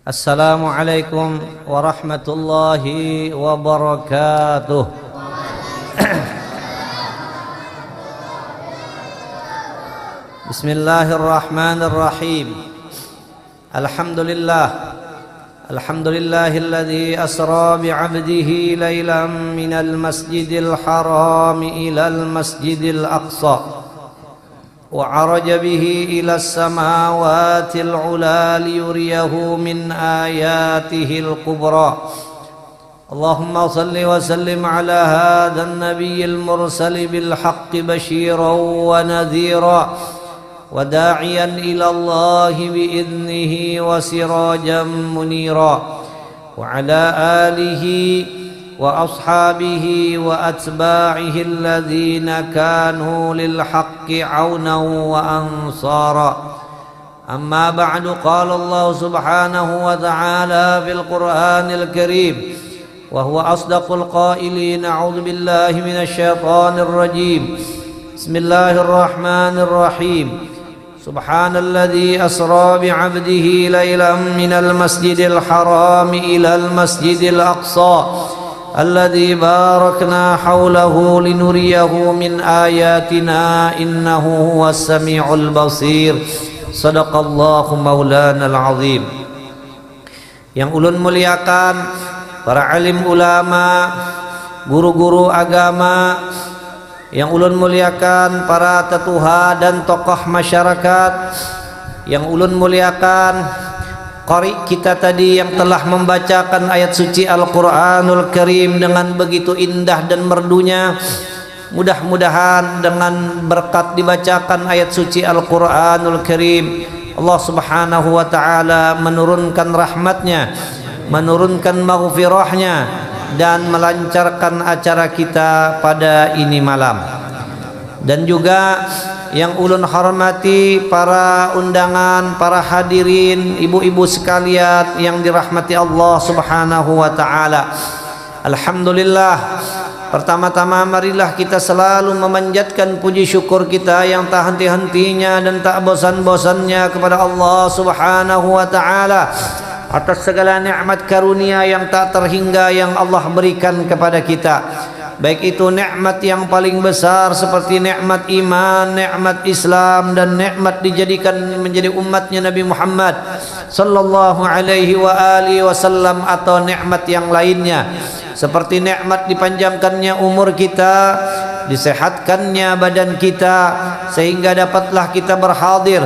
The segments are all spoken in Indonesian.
Assalamualaikum warahmatullahi wabarakatuh. Bismillahirrahmanirrahim. Alhamdulillahilladzi asra bi'abdihi lailan minal masjidil haram ilal masjidil aqsa وعرج به إلى السماوات العلى ليريه من آياته الكبرى اللهم صل وسلم على هذا النبي المرسل بالحق بشيرا ونذيرا وداعيا إلى الله بإذنه وسراجا منيرا وعلى آله وأصحابه وأتباعه الذين كانوا للحق عونا وأنصارا أما بعد قال الله سبحانه وتعالى في القرآن الكريم وهو أصدق القائلين أعوذ بالله من الشيطان الرجيم بسم الله الرحمن الرحيم سبحان الذي أسرى بعبده ليلا من المسجد الحرام إلى المسجد الأقصى الذي باركنا حوله لنريه من آياتنا إنه هو السميع البصير صدق الله مولانا العظيم. Yang ulun muliakan para alim ulama, guru-guru agama, yang ulun muliakan para tetuha dan tokoh masyarakat, yang ulun muliakan qari kita tadi yang telah membacakan ayat suci Al-Quranul Karim dengan begitu indah dan merdunya. Mudah-mudahan dengan berkat dibacakan ayat suci Al-Quranul Karim, Allah subhanahu wa ta'ala menurunkan rahmatnya, menurunkan maghfirahnya, dan melancarkan acara kita pada ini malam. Dan juga yang ulun hormati para undangan, para hadirin, ibu-ibu sekalian yang dirahmati Allah subhanahu wa ta'ala. Alhamdulillah, pertama-tama marilah kita selalu memanjatkan puji syukur kita yang tak henti-hentinya dan tak bosan-bosannya kepada Allah subhanahu wa ta'ala atas segala nikmat karunia yang tak terhingga yang Allah berikan kepada kita. Baik itu nikmat yang paling besar seperti nikmat iman, nikmat Islam, dan nikmat dijadikan menjadi umatnya Nabi Muhammad sallallahu alaihi wa alihi wasallam, atau nikmat yang lainnya seperti nikmat dipanjangkannya umur kita, disehatkannya badan kita, sehingga dapatlah kita berhadir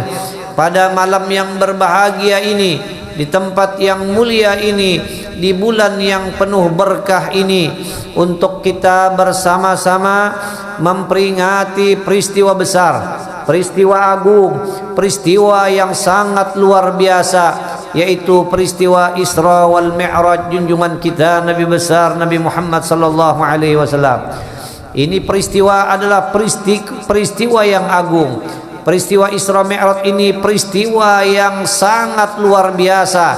pada malam yang berbahagia ini, di tempat yang mulia ini, di bulan yang penuh berkah ini, untuk kita bersama-sama memperingati peristiwa besar, peristiwa agung, peristiwa yang sangat luar biasa, yaitu peristiwa Isra wal Mi'raj junjungan kita Nabi besar Nabi Muhammad sallallahu alaihi wasallam. Ini peristiwa adalah peristiwa yang agung. Peristiwa Isra Mi'raj ini peristiwa yang sangat luar biasa,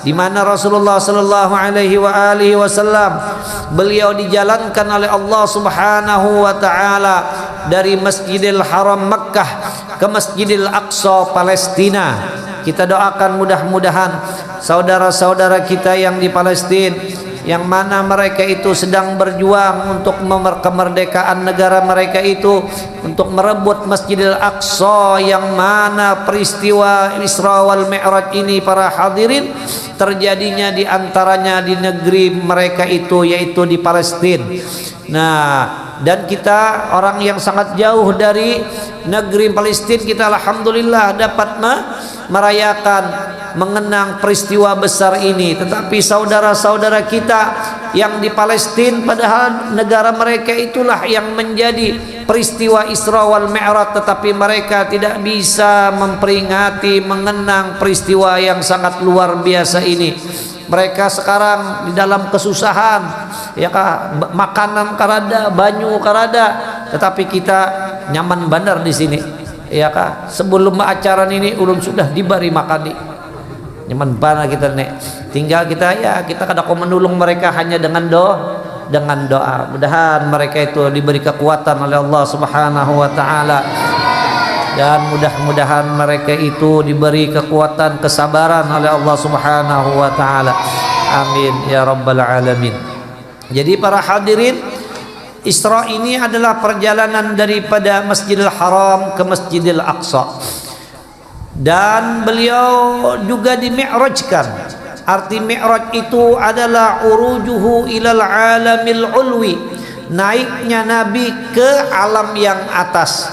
di mana Rasulullah sallallahu alaihi wasallam beliau dijalankan oleh Allah Subhanahu wa taala dari Masjidil Haram Makkah ke Masjidil Aqsa Palestina. Kita doakan mudah-mudahan saudara-saudara kita yang di Palestina, yang mana mereka itu sedang berjuang untuk kemerdekaan negara mereka itu, untuk merebut Masjidil Aqsa, yang mana peristiwa Isra wal Mi'raj ini para hadirin terjadinya di antaranya di negeri mereka itu, yaitu di Palestina. Nah, dan kita orang yang sangat jauh dari negeri Palestina, kita alhamdulillah dapat merayakan, mengenang peristiwa besar ini. Tetapi saudara-saudara kita yang di Palestina, padahal negara mereka itulah yang menjadi peristiwa Isra wal Mi'raj, tetapi mereka tidak bisa memperingati, mengenang peristiwa yang sangat luar biasa ini. Mereka sekarang di dalam kesusahan, ya kah, makanan karada, banyu karada, tetapi kita nyaman benar di sini, ya kah. Sebelum acara ini ulun sudah diberi makan nih, nyaman banget kita nih. Tinggal kita kada menolong mereka hanya dengan doa. Mudahan mereka itu diberi kekuatan oleh Allah Subhanahu wa taala. dan mudah-mudahan mereka itu diberi kekuatan kesabaran oleh Allah Subhanahu wa taala. Amin ya rabbal alamin. Jadi para hadirin, Isra ini adalah perjalanan daripada Masjidil Haram ke Masjidil Aqsa, dan beliau juga dimi'rajkan. Arti mi'raj itu adalah urujuhu ilal alamil ulwi, naiknya Nabi ke alam yang atas,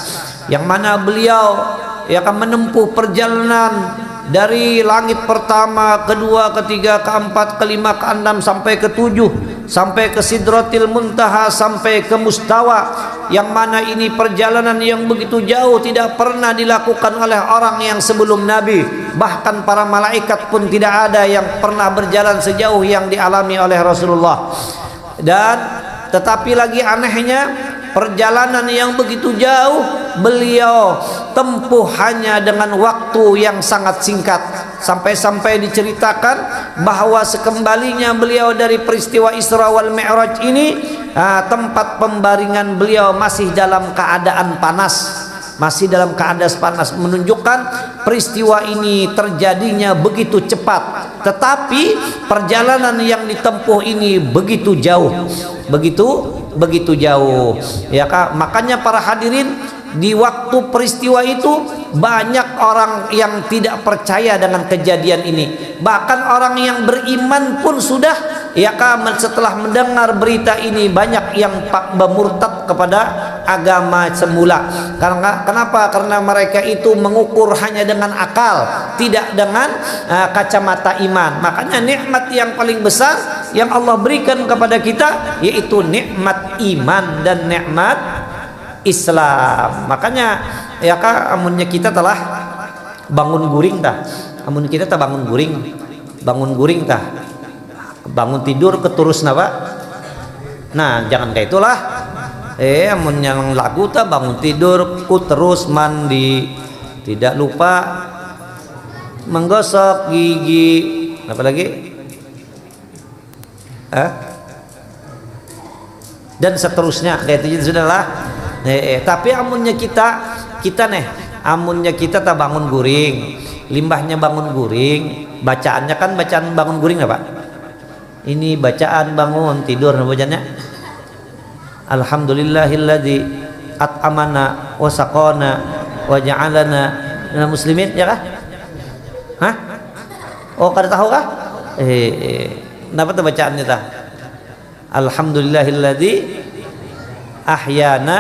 yang mana beliau akan menempuh perjalanan dari langit pertama, kedua, ketiga, keempat, kelima, keenam sampai ketujuh, sampai ke Sidratil Muntaha, sampai ke Mustawa, yang mana ini perjalanan yang begitu jauh tidak pernah dilakukan oleh orang yang sebelum Nabi. Bahkan para malaikat pun tidak ada yang pernah berjalan sejauh yang dialami oleh Rasulullah. Dan tetapi lagi anehnya, perjalanan yang begitu jauh beliau tempuh hanya dengan waktu yang sangat singkat, sampai-sampai diceritakan bahwa sekembalinya beliau dari peristiwa Isra wal Mi'raj ini, tempat pembaringan beliau masih dalam keadaan panas, masih dalam keadaan panas, menunjukkan peristiwa ini terjadinya begitu cepat, tetapi perjalanan yang ditempuh ini begitu jauh, begitu jauh ya Kak. Makanya para hadirin, di waktu peristiwa itu banyak orang yang tidak percaya dengan kejadian ini. Bahkan orang yang beriman pun sudah ya Kak, setelah mendengar berita ini banyak yang bermurtad kepada agama semula. Kenapa? Karena mereka itu mengukur hanya dengan akal, tidak dengan kacamata iman. Makanya nikmat yang paling besar yang Allah berikan kepada kita yaitu nikmat iman dan nikmat Islam. Makanya ya Kak, amunnya kita telah bangun guring tah, amun kita tak bangun guring tah, bangun tidur keturus napa. Nah jangan kayak itulah. Amun yang lagu tah bangun tidur ku terus mandi, tidak lupa menggosok gigi, apa lagi? Dan seterusnya kayak itu sudahlah. Tapi amunnya kita nih, amunnya kita tak bangun guring, limbahnya bangun guring, bacaannya kan bacaan bangun guring apa? Ini bacaan bangun tidur, bacanya Alhamdulillahilladzi at'amana wa saqana wa ja'alana minal muslimin, ya kah? Hah? Oh, kada tahu kah? Kenapa tuh bacaannya tah? Alhamdulillahilladzi ahyana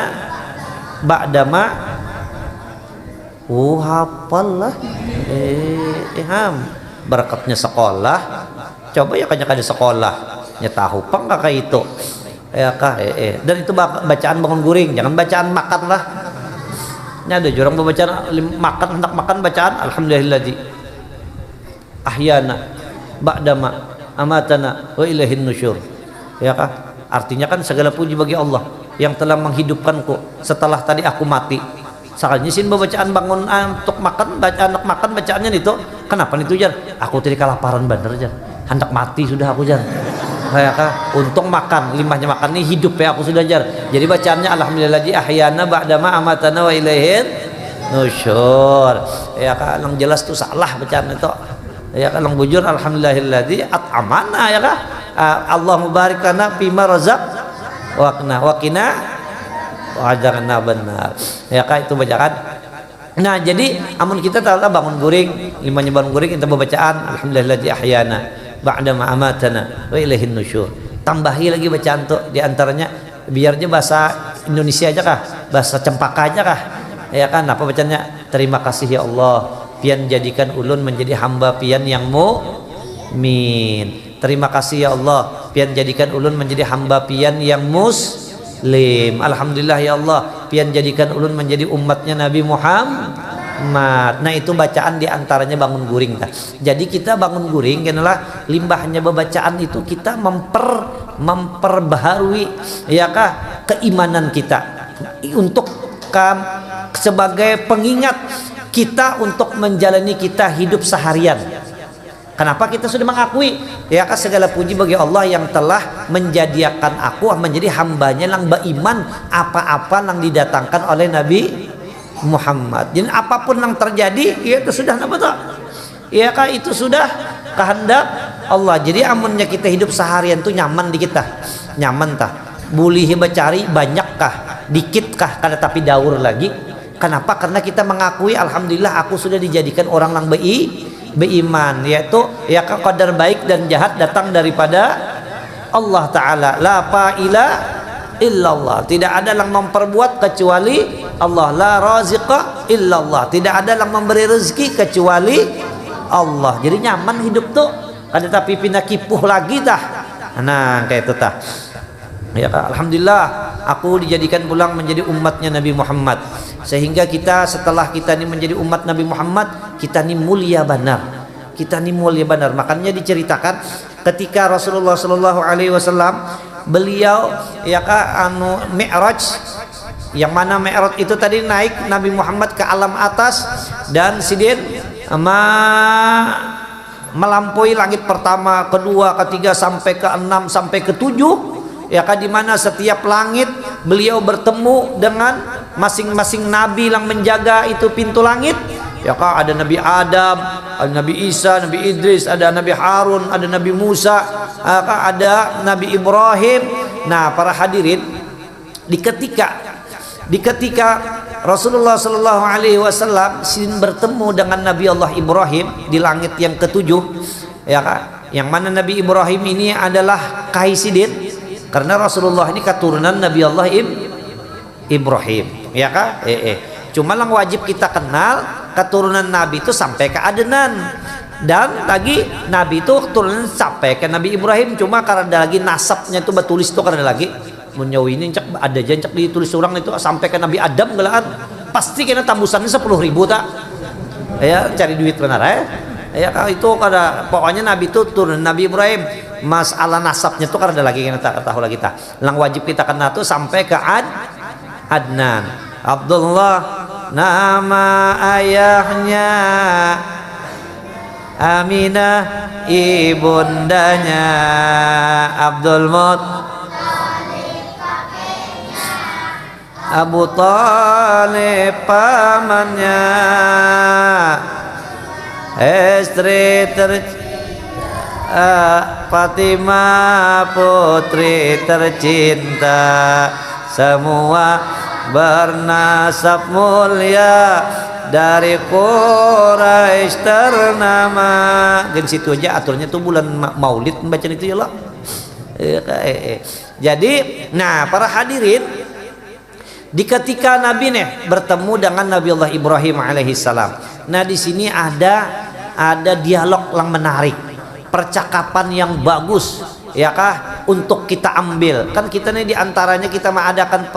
ba'dama. Hafal lah. Berkatnya sekolah. Coba ya kanya kada sekolah, nya tahu pang kakak itu. Ya kah? Dan itu bacaan bangun guring, jangan bacaan makan lah. Nya ada jurang bacaan makan, hendak makan bacaan alhamdulillahilladzi ahyana ba'dama amatana wa ilaihin nusyur. Ya kah? Artinya kan segala puji bagi Allah yang telah menghidupkanku setelah tadi aku mati. Sakanya sin bacaan bangun untuk makan, bacaan untuk makan bacaannya itu. Kenapa itu jar? Aku tadi kelaparan bener jar. Hendak mati sudah aku jar. Kayak kah? Untung makan, limbahnya makan ini hidup ya aku sudah jar. Jadi bacaannya alhamdulillahilladzi ahyana ba'dama amatana wa ilaihin nusyur. Ya kah? Yang jelas tuh salah bacaan itu. Ya kan, yang bujur alhamdulillahilladzi at'amana, ya kah? Allah mubarik lana fima razaq wa qina wa'adzabana benar. Ya kah, itu bacaan. Nah, jadi amun kita tahu bangun guring, limanya bangun guring kita bacaan alhamdulillahilladzi ahyana ba'da ma amatana wa ilaihin nusyur. Tambahi lagi bacaan tuh di antaranya biarnya bahasa Indonesia aja kah? Bahasa Cempaka aja kah? Ya kan, apa bacanya? Terima kasih ya Allah, pian jadikan ulun menjadi hamba pian yang mukmin. Terima kasih ya Allah, pian jadikan ulun menjadi hamba pian yang muslim. Alhamdulillah ya Allah, pian jadikan ulun menjadi umatnya Nabi Muhammad. Nah itu bacaan diantaranya bangun guring. Jadi kita bangun guring kenalah limbahnya bacaan itu kita memperbaharui ya kah keimanan kita untuk sebagai pengingat kita untuk menjalani kita hidup seharian. Kenapa kita sudah mengakui ya kah segala puji bagi Allah yang telah menjadikan aku menjadi hambanya yang beriman apa-apa yang didatangkan oleh Nabi Muhammad. Jadi apapun yang terjadi ya itu sudah apa tuh? Ya kah itu sudah kehendak Allah. Jadi amunnya kita hidup seharian tuh nyaman di kita. Nyaman tah. Boleh cari banyakkah? Dikitkah? Karena tapi daur lagi. Kenapa? Karena kita mengakui alhamdulillah aku sudah dijadikan orang yang beriman, yaitu ya qadar baik dan jahat datang daripada Allah Ta'ala. La fa'ila illallah. Tidak ada yang memperbuat kecuali Allah. La raziqa illallah. Tidak ada yang memberi rezeki kecuali Allah. Jadi nyaman hidup tuh. Ada tapi pindah kipuh lagi dah. Nah kayak itu tah. Ya alhamdulillah aku dijadikan pulang menjadi umatnya Nabi Muhammad. Sehingga kita setelah kita ini menjadi umat Nabi Muhammad, kita ini mulia benar. Kita ini mulia benar. Makanya diceritakan ketika Rasulullah Shallallahu Alaihi Wasallam beliau ya Mi'raj, yang mana Mi'raj itu tadi naik Nabi Muhammad ke alam atas dan sidin melampaui langit pertama, kedua, ketiga sampai ke enam sampai ke tujuh. Ya kan, di mana setiap langit beliau bertemu dengan masing-masing nabi yang menjaga itu pintu langit. Ya kan, ada Nabi Adam, ada Nabi Isa, Nabi Idris, ada Nabi Harun, ada Nabi Musa, ada Nabi Ibrahim. Nah, para hadirin, di ketika Rasulullah Shallallahu Alaihi Wasallam bertemu dengan Nabi Allah Ibrahim di langit yang ketujuh, ya kan, yang mana Nabi Ibrahim ini adalah Kaisidin, karena Rasulullah ini keturunan Nabi Allah Ibrahim, ya kan? Cuma yang wajib kita kenal keturunan Nabi itu sampai ke Adnan, dan lagi Nabi itu keturunan sampai ke Nabi Ibrahim. Cuma karena lagi nasabnya itu betulis itu karena lagi menjauh ini cek ada jancak ditulis orang itu sampai ke Nabi Adam gelaan pasti kena tambusannya 10.000 tak? Ya cari duit benar ya kalau itu kada pokoknya Nabi itu turun Nabi Ibrahim. Masalah nasabnya itu karena lagi kita tahu lagi kita. Yang wajib kita kenal tuh sampai ke Adnan. Abdullah nama ayahnya, Aminah ibundanya, Abdul Abu Thalib pamannya, istri Fatimah putri tercinta, semua bernasab mulia dari Quraisy ternama. Di situ aja aturnya tuh bulan Maulid membaca itu ya Allah. Jadi, nah para hadirin, di ketika Nabi nih bertemu dengan Nabi Allah Ibrahim alaihissalam. Nah di sini ada dialog yang menarik, percakapan yang bagus, ya kah, untuk kita ambil. Kan kita nih diantaranya kita mengadakan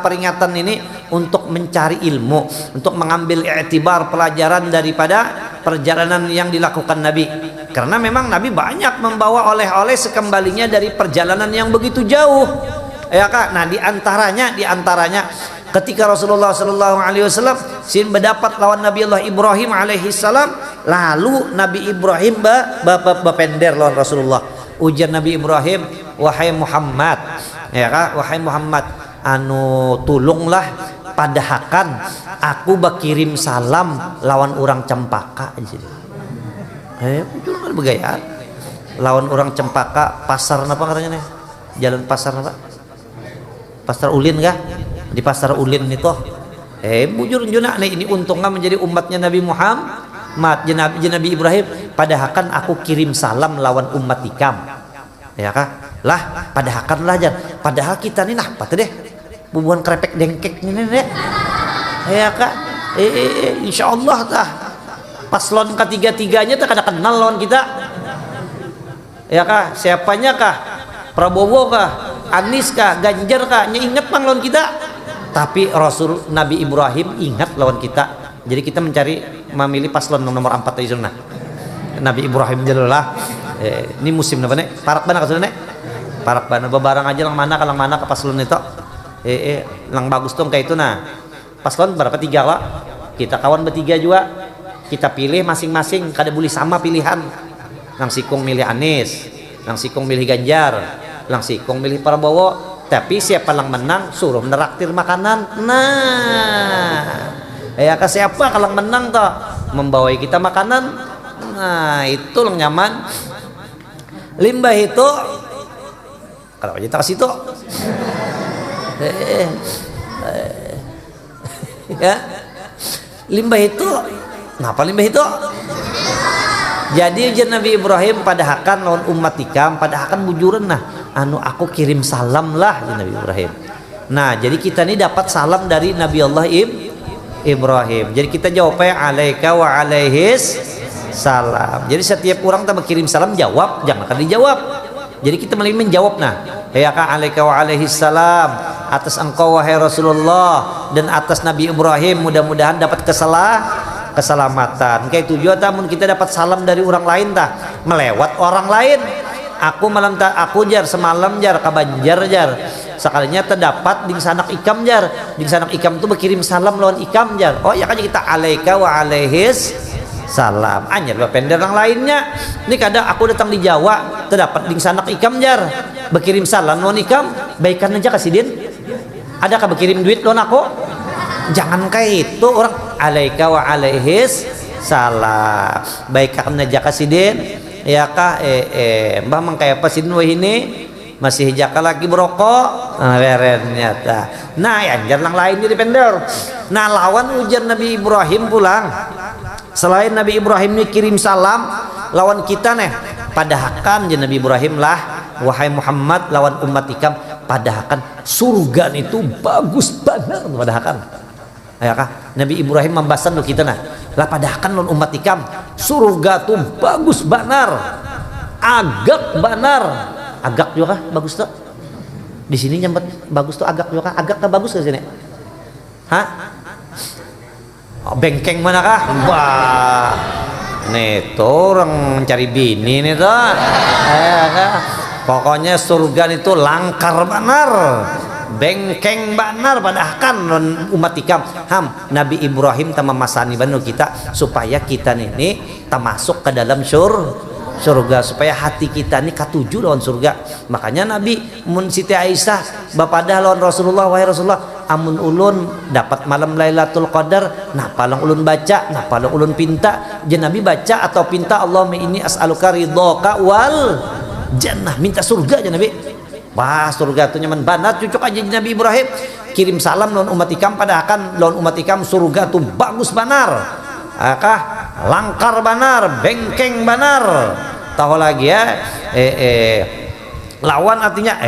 peringatan ini untuk mencari ilmu, untuk mengambil i'tibar pelajaran daripada perjalanan yang dilakukan Nabi. Karena memang Nabi banyak membawa oleh-oleh sekembalinya dari perjalanan yang begitu jauh. Ya kak, nah diantaranya ketika Rasulullah Shallallahu Alaihi Wasallam berdapat lawan Nabi Allah Ibrahim alaihissalam, lalu Nabi Ibrahim bapender lawan Rasulullah. Ujar Nabi Ibrahim, wahai Muhammad, ya kak, wahai Muhammad, tulunglah padahakan aku bakirim salam lawan orang Cempaka aja. Jangan begaya lawan orang Cempaka, pasar apa katanya nih, jalan pasar apa? Pasar Ulin kah? Di pasar Ulin itu bujur juna nih, ini untungnya menjadi umatnya Nabi Muhammad, Nabi Ibrahim. Padahakan aku kirim salam lawan umat ikam, ya kah? Lah padahakan lah jan. Padahal kita nih nah apa deh bubuhan krepek dengkek ini deh, ya kah? Insya Allah tah paslon ketiga-tiganya tak ada kenal lawan kita, ya kah? Siapanya kah? Prabowo kah? Anies kah, Ganjar kah, ingat bang lawan kita. Tapi Rasul Nabi Ibrahim ingat lawan kita. Jadi kita memilih paslon nomor 4 di sana. Nabi Ibrahim jadilah. Ini musim apa nih? Parak bana kasih nih? Parak bana bebarang aja lang mana ke paslon itu. Lang bagus tuh kayak itu nah. Paslon berapa 3 lah? Kita kawan bertiga juga. Kita pilih masing-masing. Kada boleh sama pilihan. Lang sikung milih Anies, lang sikung milih Ganjar, lang sikung milih Prabowo. Tapi siapa yang menang suruh neraktir makanan. Nah Ya kah, siapa kalau menang toh membawai kita makanan. Nah itu yang nyaman. Limbah itu kalau kita kasih tuh ya limbah itu ngapa limbah itu jadi ujian Nabi Ibrahim padahakan lawan umat ikam padahakan bujuran nah anu aku kirim salam lah di Nabi Ibrahim. Nah jadi kita ini dapat salam dari Nabi Allah Ibrahim. Jadi kita jawabnya alaika wa alaihis salam. Jadi setiap orang tak berkirim salam jawab, jangan akan dijawab. Jadi kita menjawab nah ya ka alaika wa alaihis salam atas engkau wahai Rasulullah dan atas Nabi Ibrahim mudah-mudahan dapat keselamatan. Kayak tujuan namun kita dapat salam dari orang lain tah melewat orang lain. Aku malam tak aku jar semalam jar ka Banjar jar sekalinya terdapat di sanak ikam jar di sanak ikam tuh berkirim salam lawan ikam jar. Oh ya kan kita alaika wa alaihis salam anjir bapender yang lainnya. Ini kadang aku datang di Jawa terdapat di sanak ikam jar berkirim salam lawan ikam baikan aja kasih din. Adakah berkirim duit lawan aku? Jangan kayak itu orang alaika wa alaihis salam baikan aja kasih din. Ya kah mbah mang kayak apa sih ini masih jaka lagi berokok ternyata. Nah ya jangan lain jadi pender. Nah lawan ujian Nabi Ibrahim pulang selain Nabi Ibrahim ini kirim salam lawan kita nih padahakan Nabi Ibrahim lah wahai Muhammad lawan umat ikam padahakan surga itu bagus benar padahakan. Ya kah Nabi Ibrahim membahasan lo kita nah lah padahakan lawan umat ikam surga tuh bagus benar agak benar agak juga bagus tuh di sini nyambet bagus tuh agak juga agak tak bagus ke sini hah bengkeng mana kah wah nih tuh orang cari bini nih tuh pokoknya surga itu langkar benar bengkeng benar padahkan umat ikam ham Nabi Ibrahim tak memasani banu kita supaya kita nih termasuk ke dalam surga supaya hati kita nih katuju lawan surga. Makanya Nabi mun Siti Aisyah bapadah lawan Rasulullah wahai Rasulullah amun ulun dapat malam Lailatul Qadar napa lang ulun baca napa lang ulun pinta je Nabi baca atau pinta Allahumma inni as'aluka ridhaka wal jannah minta surga je Nabi. Wah surga itu nyaman banget cucuk aja Nabi Ibrahim kirim salam lawan umat ikam padahakan lawan umat ikam surga tuh bagus benar akah langkar benar bengkeng benar tahu lagi ya lawan artinya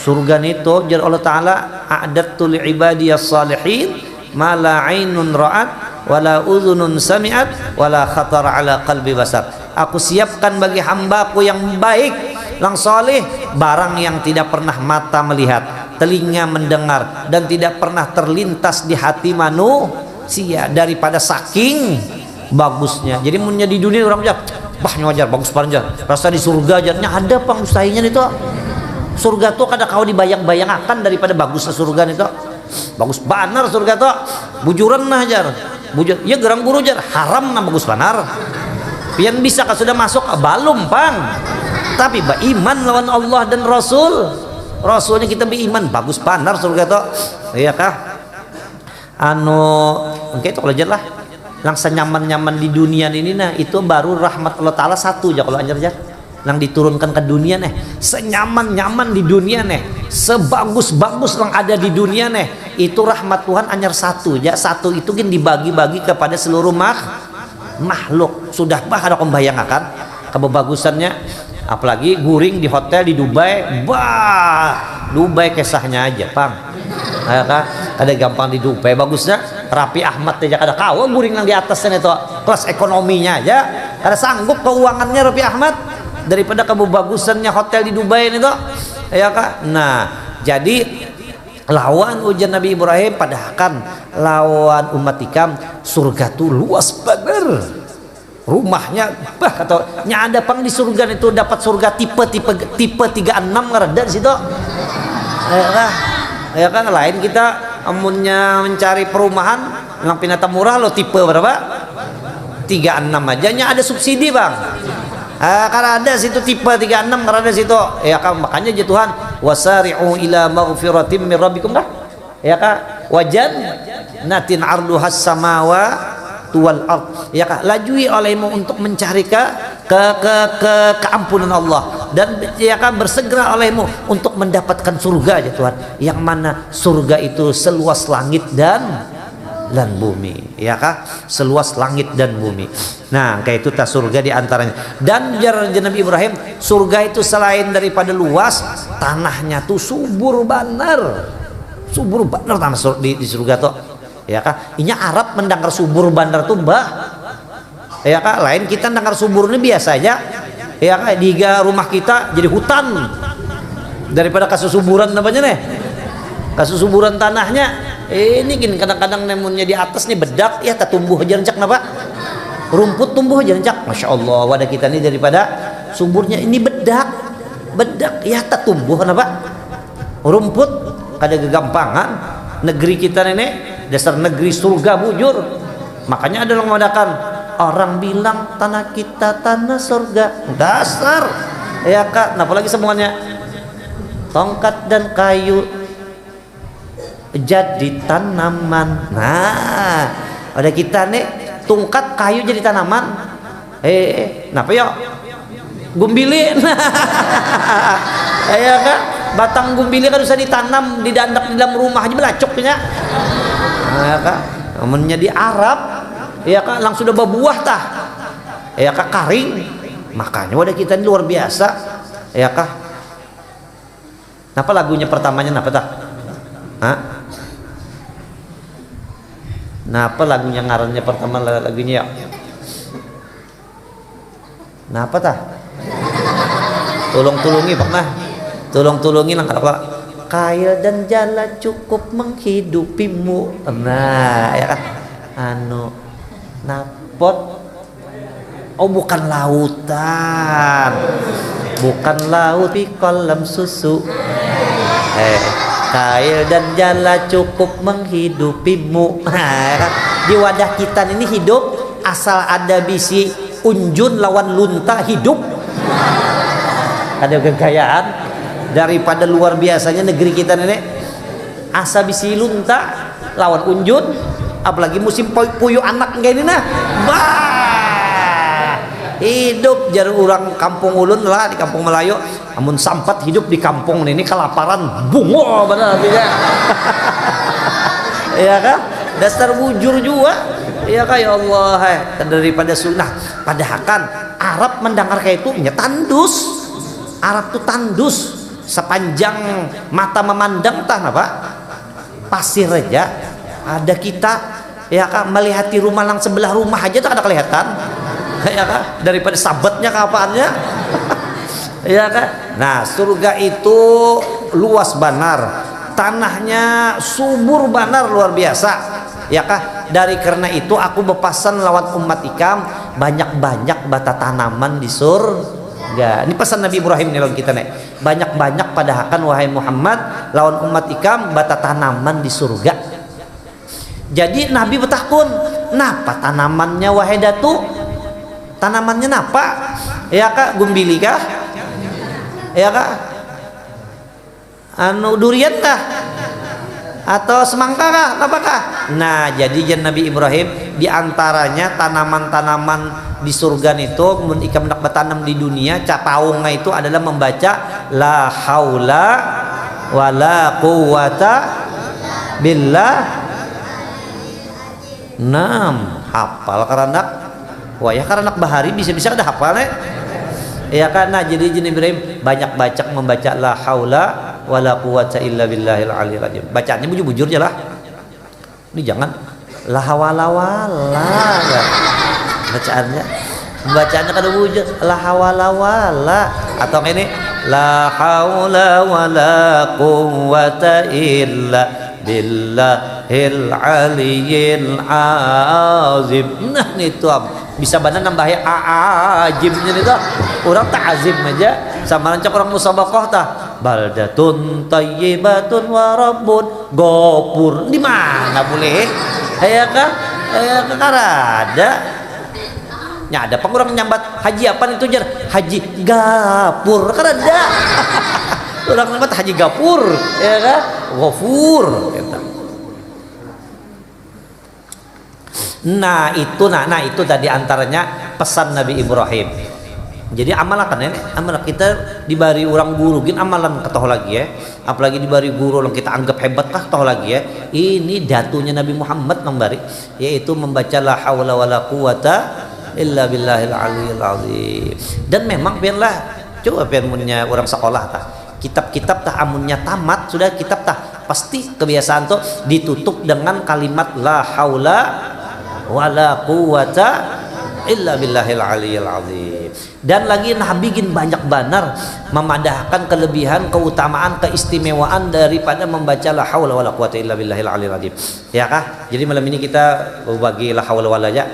surga itu jar Allah Ta'ala a'dattu li'ibadiyas salihin ma la ainun ra'at wala udhunun sami'at wala khatar ala qalbi basar. Aku siapkan bagi hambaku yang baik yang soleh barang yang tidak pernah mata melihat telinga mendengar dan tidak pernah terlintas di hati manusia daripada saking bagusnya. Jadi munnya di dunia orang bilang bah nyajar bagus panjang rasa di surga ajarnya ada pang mustahilnya itu surga tuh kada kau dibayang-bayangkan daripada bagusnya surga itu bagus banar surga tuh bujuran nah jar bujur ya gerang guru jar haram nah bagus banar pian bisa kan sudah masuk balum pang tapi beriman lawan Allah dan Rasulnya kita beriman bagus banar surga tuh iya kah anu oke itu kalau jar lah yang senyaman-nyaman di dunia ini nah itu baru rahmat Allah Ta'ala satu aja kalau anjar yang diturunkan ke dunia nih senyaman-nyaman di dunia nih sebagus-bagus yang ada di dunia nih itu rahmat Tuhan anjar satu aja satu itu kan dibagi-bagi kepada seluruh makhluk sudah bah ada membayangkan kebagusannya apalagi guring di hotel di Dubai Dubai kesahnya aja pang ada gampang di Dubai bagusnya Rapi Ahmad aja kada kawa guring yang di atasnya itu kelas ekonominya aja kada sanggup keuangannya Rapi Ahmad daripada kebagusannya hotel di Dubai itu ya kak. Nah jadi lawan ujian Nabi Ibrahim padahakan lawan umat ikam surga tuh luas bener rumahnya bah atau ada pang di surga itu dapat surga tipe 36 ngereda di situ ya kan lain kita amunnya mencari perumahan yang pinata murah lo tipe berapa 36 aja ada subsidi bang karena ada situ tipe 36 karena ada situ ya kan makanya aja Tuhan wasari'u ila maghfiratim min rabbikum dah ya kan wajan natin arduhas samawa tuwal ard, ya kah, lajui olehmu untuk mencari keampunan Allah, dan ya kan bersegera olehmu untuk mendapatkan surga ya Tuhan, yang mana surga itu seluas langit dan bumi, ya kah, seluas langit dan bumi. Nah kayak itu tas surga diantaranya. Dan jar Nabi Ibrahim, surga itu selain daripada luas, tanahnya tuh subur banar tanah di surga tuh, ya kah. Inya Arab mendengar subur bandar tuh mbah, ya kah, lain kita mendengar subur ini biasa aja, ya kah. Di rumah kita jadi hutan daripada kasusuburan namanya nih, kasusuburan tanahnya. Ini gini kadang-kadang nemunnya di atas nih bedak ya, tak tumbuh aja rencak napa, rumput tumbuh aja rencak. Masya Allah, wadah kita ini daripada suburnya ini bedak ya, tak tumbuh napa, rumput kada gegampangan. Negeri kita nenek dasar negeri surga bujur. Makanya ada yang mengadakan, orang bilang tanah kita tanah surga, dasar ya kak. Nah apalagi semuanya tongkat dan kayu jadi tanaman. Nah ada kita nih tongkat kayu jadi tanaman. Napa ya gumbili ya kak, batang gumbili kan bisa ditanam di dandak di dalam rumah aja belacoknya. Ya kak, namanya di Arab ya kak langsung udah berbuah tah, ya kak, karing. Makanya wadah kita ini luar biasa ya kak. Napa lagunya pertamanya napa tah? Hah? Napa lagunya ngarannya pertama lagunya ya? Napa tah? Tolong-tolongi Pak nah. Tolong-tolongi lah kalau kaya dan jala cukup menghidupimu. Nah ya kan, napot. Oh bukan lautan, bukan laut di kolam susu. Kaya dan jala cukup menghidupimu. Nah, di wadah kita ini hidup asal ada bisi unjun lawan lunta hidup. Ada kekayaan daripada luar biasanya negeri kita nenek, asa bisi lunta lawan unjun, apalagi musim puyuh anak kayak ini nah, bah hidup jar orang kampung ulun lah, di kampung Melayu amun sampat hidup di kampung ini kelaparan bungo benar ya ya kan, dasar bujur juga ya kak. Ya Allah daripada sunnah padahal kan Arab mendengar kayak itu nya tandus. Arab tuh tandus sepanjang mata memandang tah apa pasir aja ada kita ya kak, melihat di rumah lang sebelah rumah aja tak ada kelihatan ya kak, daripada sabatnya kapaannya ya kak. Nah surga itu luas banar, tanahnya subur banar luar biasa ya kak. Dari karena itu aku berpesan lawan umat ikam banyak-banyak bata tanaman di surga. Ini pesan Nabi Ibrahim nih lawan kita nih, banyak-banyak padahakan wahai Muhammad lawan umat ikam bata tanaman di surga. Jadi Nabi bertakun, napa tanamannya wahai datu? Tanamannya napa? Ya kak, gumbili kah? Ya kak, durian kah? Atau semangka kah? Apa kah? Nah jadi Nabi Ibrahim diantaranya tanaman-tanaman di surga itu mun ikam nak bertanam di dunia capaungnya itu adalah membaca la haula wala quwata billah. Nam hafal karanak wah ya karanak bahari bisa-bisa ada hafalnya ya kan. Nah jadi Nabi Ibrahim banyak baca membaca la haula wala quwata illa billahil aliyil azim. Bacaannya bujur-bujur aja lah, ini jangan la hawala wala bacaannya kada wujud la hawala wala, atau ini la haula wala quwwata illa billahil aliyyil azim. Nah itu bisa benar nambahin ajibnya itu orang tak azim aja sama rancak orang musabaqah tah baldatun tayyibatun wa rabbun ghafur. Di mana boleh ya kan ada nya ada pengurang nyambat haji apa itu jar haji gapur kan ada orang nyambat haji gapur ya kan ghafur Nah itu tadi antaranya pesan Nabi Ibrahim. Jadi amalakan ya, amalan kita dibari orang guru, gin amalan ketoh lagi ya. Apalagi dibari guru yang kita anggap hebat kah toh lagi ya. Ini datunya Nabi Muhammad membari, yaitu membaca la haula wala quwata illa billahil aliyil azim. Dan memang biarlah coba punya orang sekolah tah. Kitab-kitab tah amunnya tamat sudah kitab tah pasti kebiasaan tuh ditutup dengan kalimat la haula wala quwata illa billahil aliyil azim. Dan lagi Nabi gin banyak banar memadahkan kelebihan, keutamaan, keistimewaan daripada membaca la haula wala quwata illa billahil aliyil azim. Ya kah? Jadi malam ini kita bagi la haula wala aja.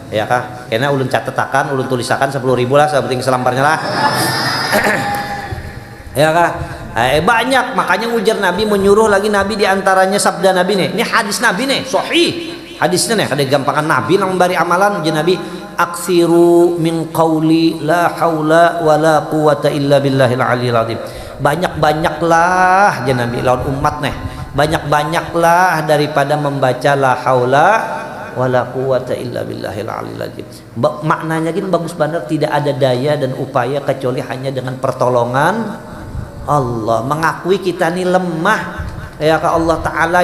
Ya kah? Karena ulun catetakan, ulun tulisakan 10.000 lah sepenting selamparnya lah. Ya kah? Banyak, makanya ujar Nabi menyuruh lagi Nabi diantaranya sabda Nabi nih. Ini hadis Nabi nih, sahih. Hadisnya nih, ada gampangan Nabi yang memberi amalan ujar Nabi. Aksiru min qawli la haula wala quwata illa billahil aliyil azim. Banyak-banyaklah ya Nabi lawan umat nih. Banyak-banyaklah daripada membaca la haula wala quwata illa billahil aliyil azim. Maknanya gini bagus benar, tidak ada daya dan upaya kecuali hanya dengan pertolongan Allah. Mengakui kita ini lemah ya ke Allah Ta'ala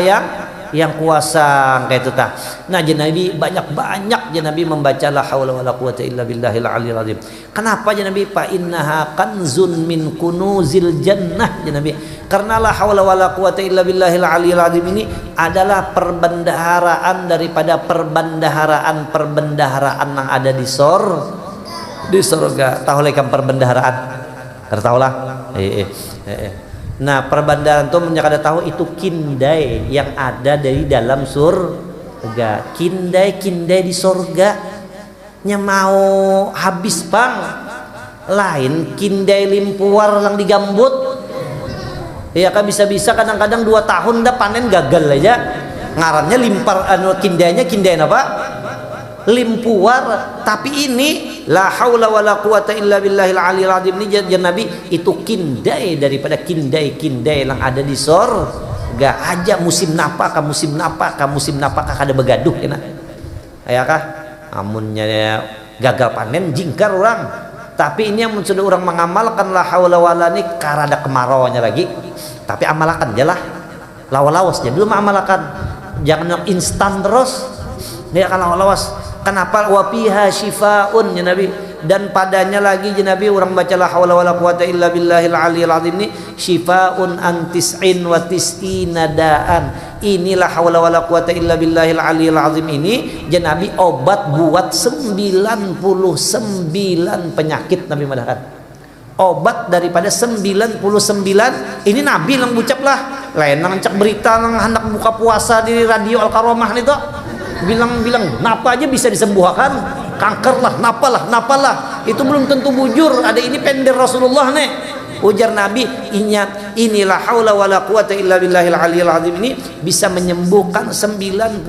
yang kuasa kayak itu tah. Nah Nabi banyak-banyak Nabi membaca la haula wala quwata illa billahil aliyil azim. Kenapa Nabi? Fa innaha kanzun min kunuzil jannah Nabi. Karena la haula wala quwata illa billahil aliyil azim ini adalah perbendaharaan daripada perbendaharaan yang ada di surga. Tahu lekam perbendaharaan? Tertahulah. Nah perbandaran itu menyakada tahu itu kindai yang ada dari dalam surga. Kindai di surga nya mau habis bang. Lain kindai limpuar yang digambut. Ya kan bisa-bisa kadang-kadang 2 tahun dah panen gagal aja. Ngarannya limpar kindainya kindai apa? Limpuar. Tapi ini la haula wala quwata illa billahil aliyil azim ini Nabi itu kindai daripada kindai yang ada di surga aja. Musim napa kada begaduh ya nak. Ya kah? Amunnya gagal panen jingkar orang. Tapi ini yang sudah orang mengamalkan la haula wala ini karada kemarauannya lagi. Tapi amalkan aja lah. Lawas-lawas jadi belum amalkan. Jangan instan terus. Dia akan lawas. Kenapa wafiha shifaun ya Nabi, dan padanya lagi ya Nabi orang baca la haula wala quwata illa billahil aliyil azim ini shifaun an tis'in wa tis'ina daan. Inilah haula wala quwata illa billahil aliyil azim ini ya Nabi obat buat 99 penyakit. Nabi madahkan obat daripada 99. Ini Nabi yang bucap lah, lain nang cek berita nang hendak buka puasa di radio Al-Karomah nih toh bilang napa aja bisa disembuhkan, kanker lah, napalah itu belum tentu bujur. Ada ini pender Rasulullah nih ujar Nabi, inilah haula wala quwata illa billahil aliyil azim ini bisa menyembuhkan 99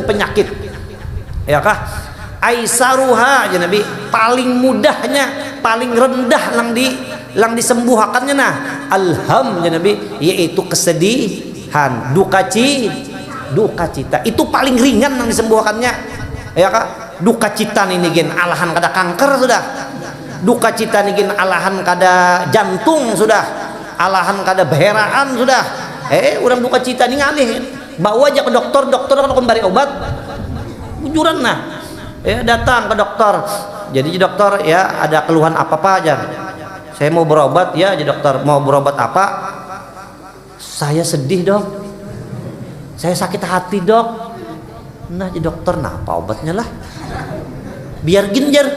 penyakit. Ya kah? Aisaruha ya Nabi, paling mudahnya, paling rendah lang disembuhkannya nah alham ya Nabi, yaitu kesedihan, duka cita itu paling ringan yang disembuhkannya. Ya kak, duka cita ini gen alahan kada kanker sudah, duka cita ini gen alahan kada jantung sudah, alahan kada beheraan sudah. Orang duka cita ini ngalih bawa aja ke dokter kalau kembali obat bujuran nah datang ke dokter. Jadi dokter ya ada keluhan apa aja, saya mau berobat ya. Jadi dokter mau berobat apa? Saya sedih dok, saya sakit hati dok. Nah jadi dokter, nah apa obatnya lah? Biar ginjar.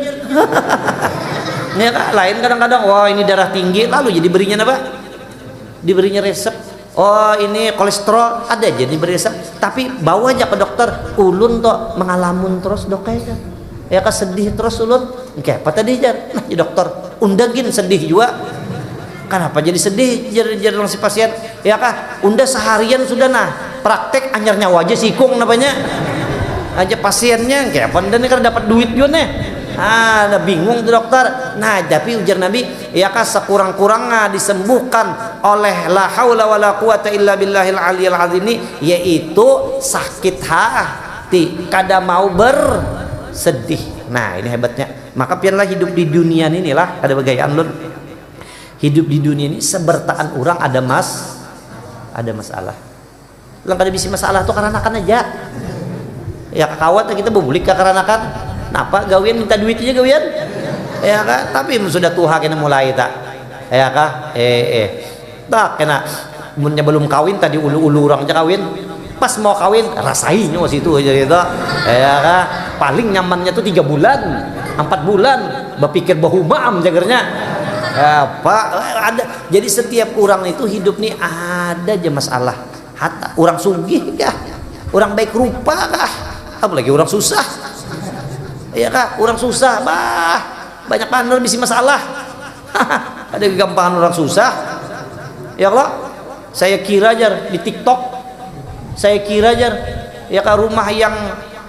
Nih kak, lain kadang-kadang wah ini darah tinggi, lalu jadi berinya apa? Diberinya resep. Oh ini kolesterol, ada jadi beri resep. Tapi bawa aja ke dokter. Ulun toh mengalamun terus dok kayaknya. Ya kak sedih terus ulun. Kayak apa tadi jar? Nah jadi dokter undagin sedih juga. Kenapa jadi sedih? Jadi si pasien. Ya kak, unda seharian sudah nah praktek anyarnya wajah sikung namanya aja pasiennya kayak apa dan kan dapat duit juga nih. Nah bingung tuh dokter. Nah tapi ujar Nabi ya kah sekurang-kurangnya disembuhkan oleh la haula wala quwata illa billahil aliyil azim ini, yaitu sakit pasti kada mau bersedih. Nah ini hebatnya. Maka pianlah hidup di dunia ini lah ada bagaian lun. Hidup di dunia ini sebertaan orang ada masalah. Lang kada bisi masalah tuh karena kan aja. Ya kakawat kita bebulik ke karena kan. Napa gawian minta duitnya gawian? Ya kan? Tapi sudah tuha kena mulai tak. Ya kah? Tak kena munnya belum kawin tadi ulu-ulu orang aja kawin. Pas mau kawin rasain was itu aja gitu. Ya kah? Paling nyamannya tuh 3 bulan, 4 bulan. Berpikir bahu maam jagernya. Pak ada. Jadi setiap orang itu hidup nih ada aja masalah. Hatta orang sugih kah? Orang baik rupa kah? Apalagi orang susah. Iya kah? Orang susah banyak paner bisi masalah. Ada kegampangan orang susah. Ya Allah, saya kira aja di TikTok, saya kira aja ya kah rumah yang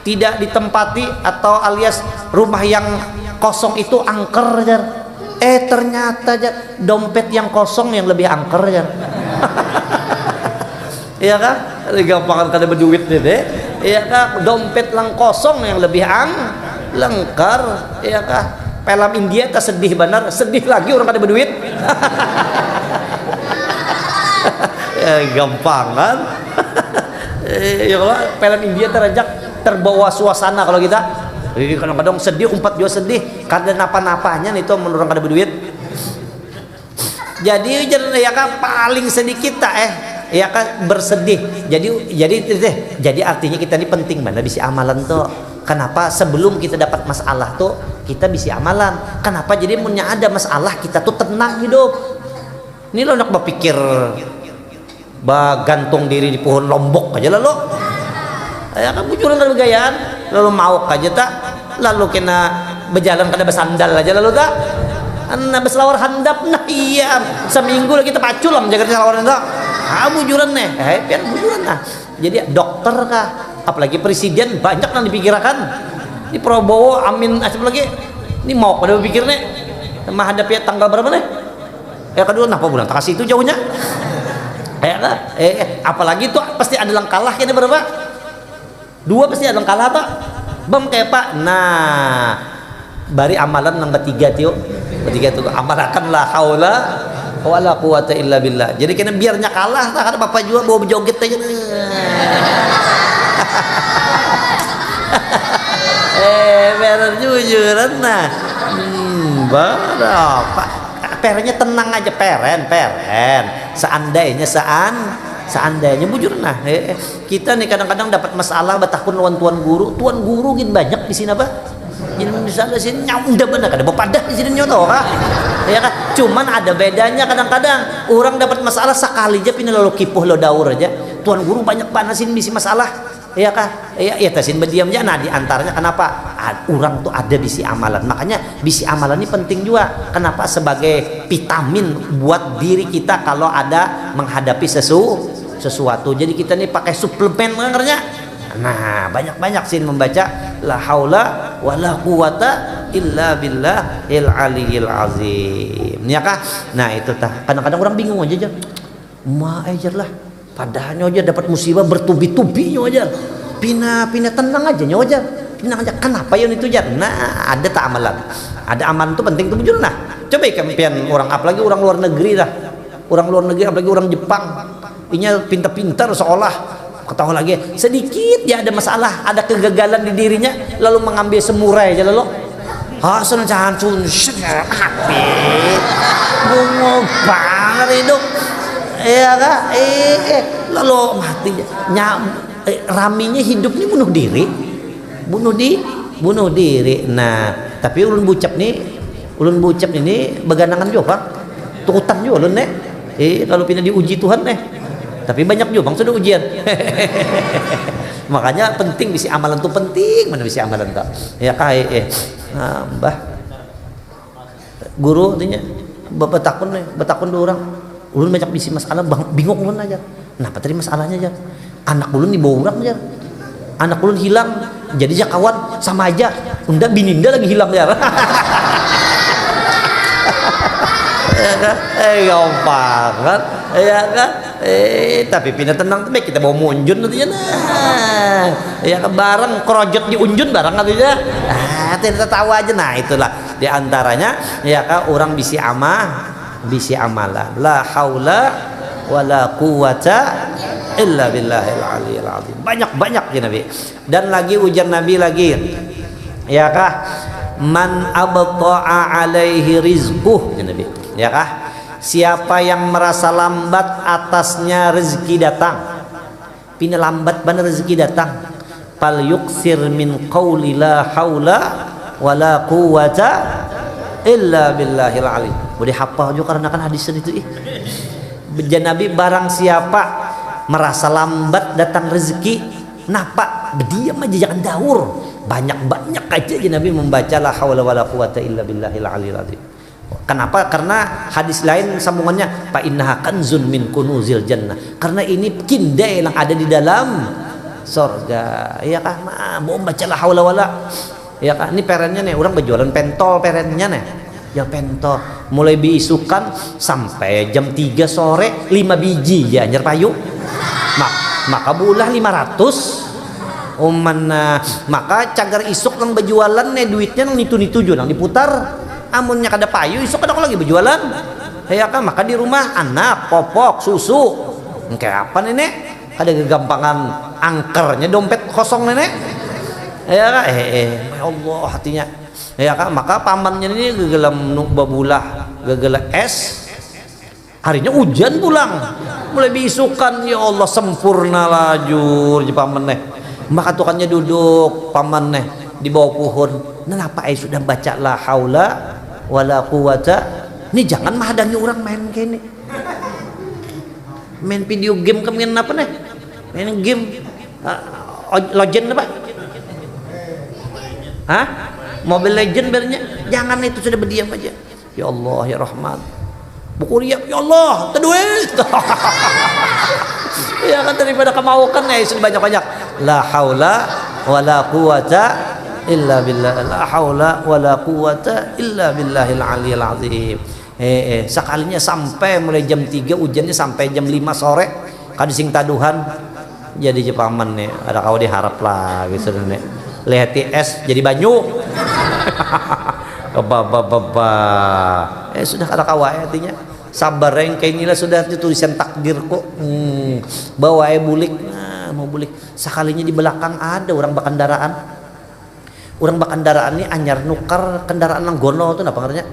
tidak ditempati atau alias rumah yang kosong itu angker aja. Ternyata aja dompet yang kosong yang lebih angker aja. Iya kan? Ada gampangan kada berduit deh. Iya kan? Dompet lang kosong yang lebih lengkar. Iya kan? Film India tak sedih benar, sedih lagi orang kada berduit. Gampangan. Ya kalau film India terbawa suasana kalau kita. Kadang-kadang sedih, umpat juga sedih. Kada napa-napanya itu menurut kada berduit. Jadi ya kan paling sedikit tak ya kan bersedih. Jadi artinya kita ini penting mana bisa amalan tuh. Kenapa sebelum kita dapat masalah tuh kita bisa amalan. Kenapa jadi punya ada masalah kita tuh tenang hidup. Ini lo nak berpikir gantung diri di pohon lombok aja lalu. Ya kan bujuran dari gayaan lalu mau aja tak lalu kena berjalan kada bersandal aja lalu tak. Nah berselawar handap nah iya seminggu lagi kita pacul lah menjaga selawar handap. Bujuran nih, pian bujuran nah. Jadi dokter kah, apalagi presiden banyak yang dipikirkan. Di Prabowo, Amin, apa lagi? Ini mau pada berpikir nih, menghadapi tanggal berapa nih? Ya kedua, kenapa bulan? Tak kasih itu jauhnya. Apalagi itu pasti ada yang kalah kayaknya berapa? 2 pasti ada yang kalah tak? Bam kayak Pak. Nah, bari amalan yang bertiga tuh amalakan la haula wala quwata illa billah. Jadi kena biarnya kalah tak ada bapak juga bawa berjoget aja. Bener jujuran nah. Berapa? Perennya tenang aja peren. Seandainya bujur nah. Kita nih kadang-kadang dapat masalah batakun lawan tuan guru gin banyak di sini apa? Jadi misalnya sini nyam udah benar ada bepadah di sini nyoto kah? Ya kan? Cuman ada bedanya kadang-kadang orang dapat masalah sekali aja pindah lo kipuh lo daur aja. Tuan guru banyak panasin bisi masalah. Ya kah? Ya tasin berdiam aja. Nah di antaranya kenapa? Orang tuh ada bisi amalan. Makanya bisi amalan ini penting juga. Kenapa? Sebagai vitamin buat diri kita kalau ada menghadapi sesuatu. Jadi kita nih pakai suplemen mengernya. Nah banyak-banyak sih membaca la haula wala quwata illa billahil aliyil azim. Ya kah? Nah itu tah. Kadang-kadang orang bingung aja. Ajar lah. Padahal aja dapat musibah bertubi-tubi aja. Pindah tenang aja aja. Pindah aja. Kenapa yang itu jar? Nah ada tak amalan. Ada amalan itu penting tuh bujur nah. Coba kampian orang apalagi orang luar negeri lah. Orang luar negeri apalagi orang Jepang. Inya pintar-pintar seolah ketahui lagi sedikit ya ada masalah, ada kegagalan di dirinya lalu mengambil semurai aja lalu hasan cancun happy bungo banget hidup ya kah lalu mati raminya hidup ini bunuh diri. Nah tapi ulun bucap ini beganangan juga pak tukutan juga ulun kalau pindah diuji Tuhan tapi banyak juga bang sudah ujian. Makanya penting bisi amalan tuh penting mana bisi amalan tak ya kayak mbah guru artinya betakun dua orang ulun banyak bisi masalah bingung ulun aja kenapa tadi masalahnya aja anak ulun dibawa orang aja anak ulun hilang jadi kawan sama aja unda bininda lagi hilang ya. Gampang kan ya kan Tapi pindah tenang tuh kita bawa munjun nanti nah. Ya barang kerojot di unjun barang katanya. Tidak tahu aja. Nah itulah diantaranya ya kan orang bisi amalan. La haula wala quwata illa billahil aliyil azim. Banyak ya Nabi. Dan lagi ujar Nabi lagi. Ya kah? Man abta'a alaihi rizquh ya Nabi. Ya kah? Siapa yang merasa lambat atasnya rezeki datang. Pina lambat benar rezeki datang. Fal yuksir min qauli la haula wala quwata illa billahil alim. Boleh hafal juga karena kan hadis itu Nabi barang siapa merasa lambat datang rezeki, napa berdiam aja jangan daur. Banyak aja Nabi membaca la haula wala quwata illa billahil aliyil azim. Kenapa? Karena hadis lain sambungannya fa innaha kanzun min kunuzil jannah. Karena ini kindai yang ada di dalam surga. Ya kan? Mau baca la haula wala. Ya kan? Ini perennya nih, orang berjualan pentol perennya nih. Ya pentol mulai biisukan sampai jam 3 sore 5 biji ya anjir payu. Maka bulah 500. Maka cagar isuk nang berjualan nih duitnya nang nitu-nitu nang diputar. Amunnya kada payu isuk kada lagi berjualan. Ya kan maka di rumah anak popok susu. Kayak apa nenek? Ada kegampangan angkernya dompet kosong nenek. Ya kan ya Allah hatinya. Ya kan maka pamannya ini gegelam babulah gegela es. Harinya hujan pulang. Mulai bisukan ya Allah sempurna lajur je paman neh. Maka tukannya duduk paman neh di bawah pohon. Kenapa sudah baca la haula wala quwata. Ini jangan menghadangi orang main kayak ini. Main video game kemain apa nih? Main game Legend apa? Hah? Mobile Legend bernya. Jangan itu sudah berdiam aja. Ya Allah ya Rahman. Buku riak ya Allah, terduit. Ya kan daripada kemaukan ya sudah banyak-banyak. La haula wala quwata illa billah. La haula wala quwata illa billahil aliyil azim. Sekalinya sampai mulai jam 3 hujannya sampai jam 5 sore kadising taduhan jadi jepaman nih ada kau diharap lah gitu nih lihat es jadi banyu. Sudah ada kawai artinya sabar yang kayak inilah sudah tulisan takdir kok. Bawa bulik mau bulik sekalinya di belakang ada orang bakandaraan ini anyar nukar kendaraan langgono itu apa ngaranya?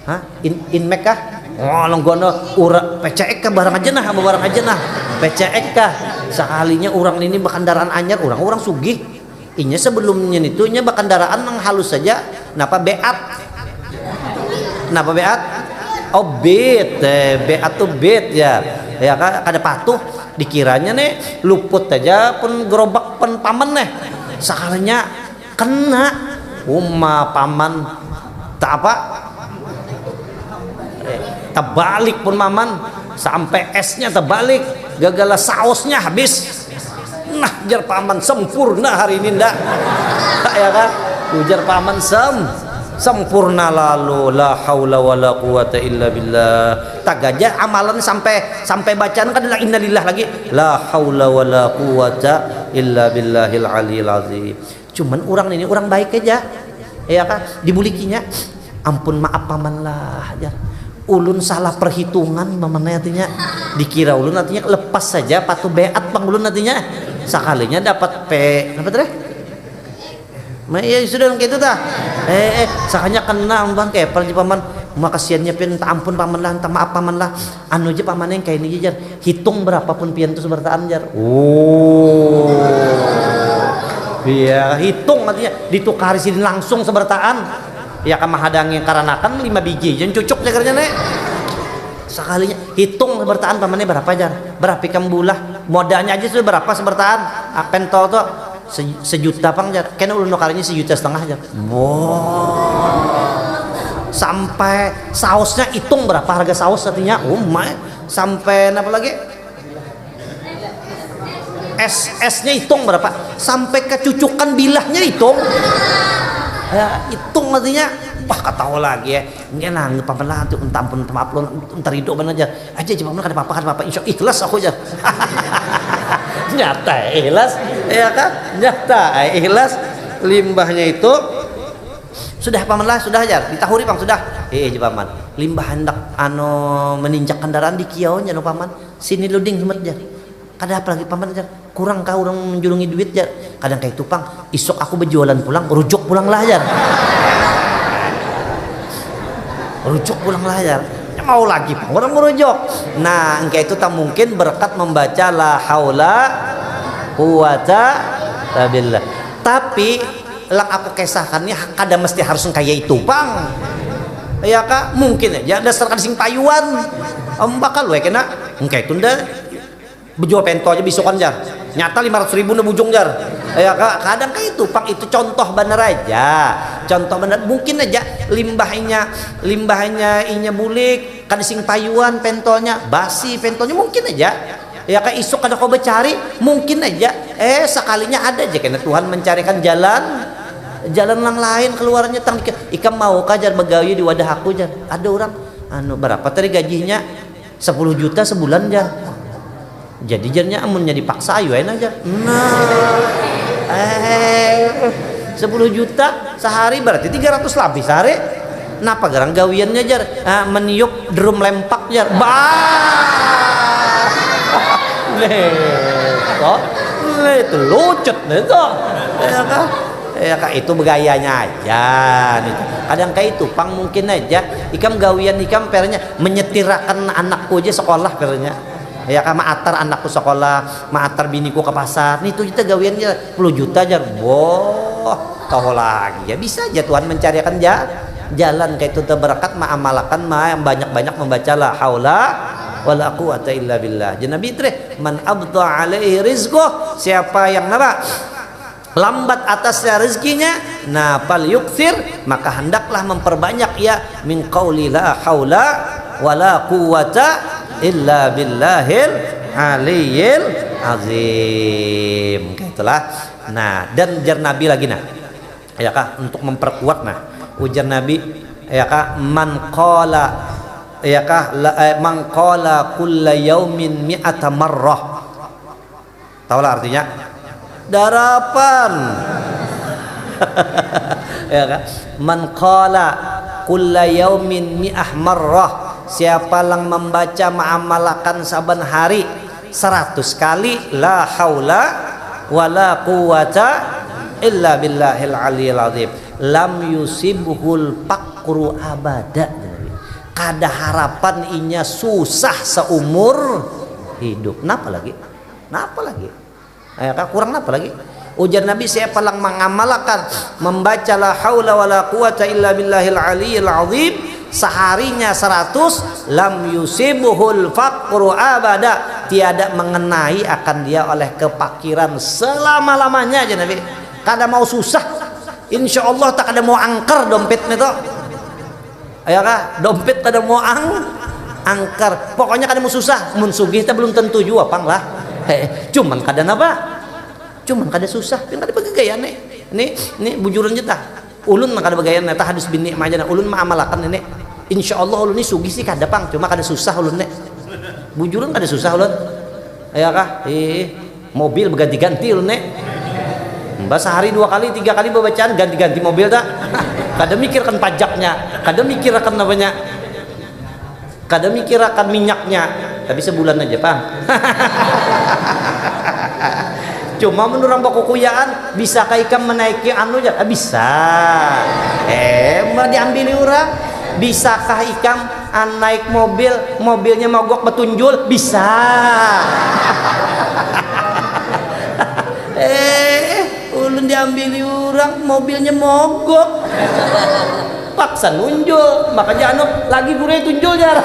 Hah? Inmek kah? Oh langgono ura PCX kah barang aja nah PCX kah sekalinya orang ini bakandaraan anyar orang sugih inya sebelumnya itunya bakandaraan yang halus saja napa beat oh beat tuh beat ya kan ada patuh dikiranya nih luput aja pun gerobak pun paman nih sekalinya kena paman tak apa terbalik pun maman sampai esnya terbalik gagala sausnya habis. Nah jar paman sempurna hari ini ndak ya kan ujar paman sempurna lalu la haula wala quwata illa billah. Tagaja amalan sampai bacaan kan adalah innalillah lagi la haula wala quwata illa billahil aliyil azim. Cuman orang ini orang baik aja ya kan dibulikinya ampun maaf paman lah aja ulun salah perhitungan mamanya artinya dikira ulun artinya lepas saja patu beat bang ulun artinya sekalinya dapat apa teh ya sudah gitu dah sakanya kena bang kepal di paman makasiannya pian tak ampun paman lah tak maaf paman lah anu aja paman yang kayak ini jar hitung berapapun pian itu sebertaan jar iya hitung artinya ditukari sini langsung sebertaan ya kan menghadangi karena kan 5 biji jangan cucuk jagarnya nek sekalinya hitung sebertaan pamannya berapa jar berapa kambulah modalnya aja sudah berapa sebertaan pentol tuh sejuta pang jar kena ulun kalinya 1,5 juta jar sampai sausnya hitung berapa harga saus artinya sampai apa lagi esnya hitung berapa sampai kecucukan bilahnya hitung ya hitung artinya wah kata lagi ya ini nang paman lah tuh ampun maaf lo entar hidup mana aja paman kada apa-apa insya ikhlas aku aja. Nyata ikhlas ya kan, nyata ikhlas. Limbahnya itu sudah paman lah, sudah aja ditahuri bang, sudah paman limbah hendak meninjak kendaraan di kiaunya no paman, sini luding hemat jar, kada apa lagi paman jar, kurang kau orang menjulungi duit jar, kadang kayak tupang isok aku berjualan pulang, rujuk pulang lah jar, rujuk pulang lah jar, ya, mau lagi pang orang merujuk. Nah kayak itu tak mungkin berkat membaca la haula quwata illa billah. Tapi lang aku kisahkannya kada mesti harus kayak itu bang ya kak, mungkin aja dasarkan sing payuan bakal we kena engke itu nda bejual pento aja bisukan jar nyata 500.000 nda bujung jar ya kak, kadang kayak itu bang, itu contoh bener aja, contoh bener. Mungkin aja limbahnya inya bulik kada sing payuan pentonya basi pentonya, mungkin aja ya kak isuk kada kau becari, mungkin aja sekalinya ada aja karena Tuhan mencarikan jalan yang lain keluarnya. Tang ikam mau kajar begawi di wadah aku jar, ada orang berapa tadi gajinya 10 juta sebulan jar, jadi jarnya amunnya dipaksa ayo aja. Nah 10 juta sehari berarti 300 lebih sehari. Napa garang gawiannya jar meniup drum lempak jar itu lucut itu ya kak, itu begayanya aja nih. Kadang kayak itu pang mungkin aja ikam gawian ikam pernya menyetirakan anakku aja sekolah pernya ya kak, maatar anakku sekolah, maatar biniku ke pasar, nih itu kita gawiannya 10 juta aja. Boh tahu lagi ya, bisa aja Tuhan mencarikan jalan kayak itu berkat ma'amalakan yang banyak-banyak membaca la haula wala quwata illa billah. Nabi tre man abda alaihi rizqo, siapa yang lambat atasnya rezekinya, nah fal yukthir, maka hendaklah memperbanyak ya min qauli la haula wala quwata illa billahil aliyil azim. Itulah. Nah dan ujar Nabi lagi ya kah, untuk memperkuat ujar Nabi ya kah, man qala ya kah man qala kulla yaumin mi'ata marrah, tahu lah artinya darapan. Ya kan, man qala kulla yaumin mi'ah marrah, siapa yang membaca ma'amalakan saban hari 100 kali la haula wala quwata illa billahil aliyil azim, lam yusibhul faqru abada, kada harapan inya susah seumur hidup. Napa lagi ya, kurang apa lagi? Ujar Nabi, siapa yang mengamalkan membaca la haula wala quwata illa billahil aliyil azim seharinya 100, lam yusibuhul faqru abada, tiada mengenai akan dia oleh kepakiran selama-lamanya aja Nabi. Kada mau susah, insya Allah tak ada mau angker dompetnya tuh ya kah, dompet kada mau angker, pokoknya kada mau susah. Mun sugih kita belum tentu juga pang lah, cuman kada cuman kada susah, yang kada bagayaan nih bujuran kita ulun kada bagayaan tah hadis bini aja ulun ma'amalakan ini insya Allah ulun ini sugih sih kada pang, cuma kada susah ulun bujuran kada susah ulun ya kah, mobil berganti-ganti ulun sehari 2 kali 3 kali bacaan ganti-ganti mobil tak. Kada mikirkan pajaknya, kada mikirkan namanya, kada mikirkan minyaknya, tapi sebulan aja pang. Cuma menurut bakukuyaan bisa ikam menaiki anu aja bisa, mau diambil orang. Bisakah ikam naik mobilnya mogok betunjul bisa. Ulun diambil orang mobilnya mogok, paksa nunjul, makanya anu lagi gure tunjul jar.